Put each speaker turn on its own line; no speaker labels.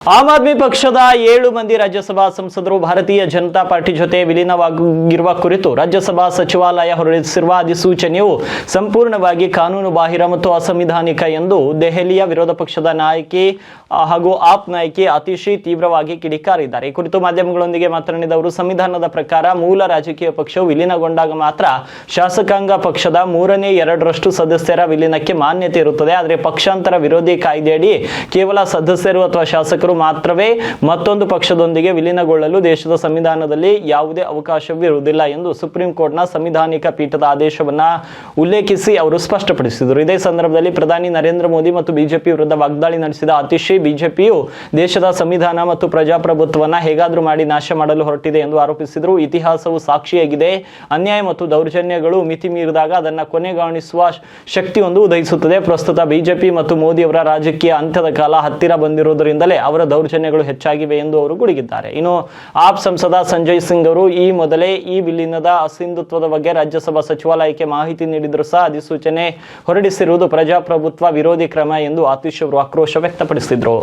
ಆಮ್ ಆದ್ಮಿ ಪಕ್ಷದ 7 ಮಂದಿ ರಾಜ್ಯಸಭಾ ಸಂಸದರು ಭಾರತೀಯ ಜನತಾ ಪಾರ್ಟಿ ಜೊತೆ ವಿಲೀನವಾಗಿರುವ ಕುರಿತು ರಾಜ್ಯಸಭಾ ಸಚಿವಾಲಯ ಹೊರಡಿಸಿರುವ ಅಧಿಸೂಚನೆಯು ಸಂಪೂರ್ಣವಾಗಿ ಕಾನೂನು ಬಾಹಿರ ಮತ್ತು ಅಸಂವಿಧಾನಿಕ ಎಂದು ದೆಹಲಿಯ ವಿರೋಧ ಪಕ್ಷದ ನಾಯಕಿ ಹಾಗೂ ಆಪ್ ನಾಯಕಿ ಅತಿಶಿ ತೀವ್ರವಾಗಿ ಕಿಡಿಕಾರಿದ್ದಾರೆ. ಈ ಕುರಿತು ಮಾಧ್ಯಮಗಳೊಂದಿಗೆ ಮಾತನಾಡಿದ ಅವರು, ಸಂವಿಧಾನದ ಪ್ರಕಾರ ಮೂಲ ರಾಜಕೀಯ ಪಕ್ಷವು ವಿಲೀನಗೊಂಡಾಗ ಮಾತ್ರ ಶಾಸಕಾಂಗ ಪಕ್ಷದ 2/3 ಸದಸ್ಯರ ವಿಲೀನಕ್ಕೆ ಮಾನ್ಯತೆ ಇರುತ್ತದೆ. ಆದರೆ ಪಕ್ಷಾಂತರ ವಿರೋಧಿ ಕಾಯ್ದೆಯಡಿ ಕೇವಲ ಸದಸ್ಯರು ಅಥವಾ ಶಾಸಕರು ಮಾತ್ರವೇ ಮತ್ತೊಂದು ಪಕ್ಷದೊಂದಿಗೆ ವಿಲೀನಗೊಳ್ಳಲು ದೇಶದ ಸಂವಿಧಾನದಲ್ಲಿ ಯಾವುದೇ ಅವಕಾಶವಿರುವುದಿಲ್ಲ ಎಂದು ಸುಪ್ರೀಂ ಕೋರ್ಟ್ನ ಸಂವಿಧಾನಿಕ ಪೀಠದ ಆದೇಶವನ್ನ ಉಲ್ಲೇಖಿಸಿ ಅವರು ಸ್ಪಷ್ಟಪಡಿಸಿದರು. ಇದೇ ಸಂದರ್ಭದಲ್ಲಿ ಪ್ರಧಾನಿ ನರೇಂದ್ರ ಮೋದಿ ಮತ್ತು ಬಿಜೆಪಿ ವಿರುದ್ಧ ವಾಗ್ದಾಳಿ ನಡೆಸಿದ ಅತಿಶಿ, ಬಿಜೆಪಿಯು ದೇಶದ ಸಂವಿಧಾನ ಮತ್ತು ಪ್ರಜಾಪ್ರಭುತ್ವವನ್ನ ಹೇಗಾದ್ರೂ ಮಾಡಿ ನಾಶ ಮಾಡಲು ಹೊರಟಿದೆ ಎಂದು ಆರೋಪಿಸಿದರು. ಇತಿಹಾಸವು ಸಾಕ್ಷಿಯಾಗಿದೆ. ಅನ್ಯಾಯ ಮತ್ತು ದೌರ್ಜನ್ಯಗಳು ಮಿತಿ ಮೀರಿದಾಗ ಅದನ್ನು ಕೊನೆಗಾಣಿಸುವ ಶಕ್ತಿಯೊಂದು ಉದಯಿಸುತ್ತದೆ. ಪ್ರಸ್ತುತ ಬಿಜೆಪಿ ಮತ್ತು ಮೋದಿ ಅವರ ರಾಜಕೀಯ ಅಂತ್ಯದ ಕಾಲ ಹತ್ತಿರ ಬಂದಿರುವುದರಿಂದಲೇ ಅವರ ದೌರ್ಜನ್ಯಗಳು ಹೆಚ್ಚಾಗಿವೆ ಎಂದು ಅವರು ಗುಡುಗಿದ್ದಾರೆ. ಇನ್ನು ಆಪ್ ಸಂಸದ ಸಂಜಯ್ ಸಿಂಗ್ ಅವರು ಈ ಮೊದಲೇ ಈ ವಿಲೀನದ ಅಸಿಂಧುತ್ವದ ಬಗ್ಗೆ ರಾಜ್ಯಸಭಾ ಸಚಿವಾಲಯಕ್ಕೆ ಮಾಹಿತಿ ನೀಡಿದರೂ ಸಹ ಅಧಿಸೂಚನೆ ಹೊರಡಿಸಿರುವುದು ಪ್ರಜಾಪ್ರಭುತ್ವ ವಿರೋಧಿ ಕ್ರಮ ಎಂದು ಆತಿಶ್ ಅವರು ಆಕ್ರೋಶ ವ್ಯಕ್ತಪಡಿಸಿದರು.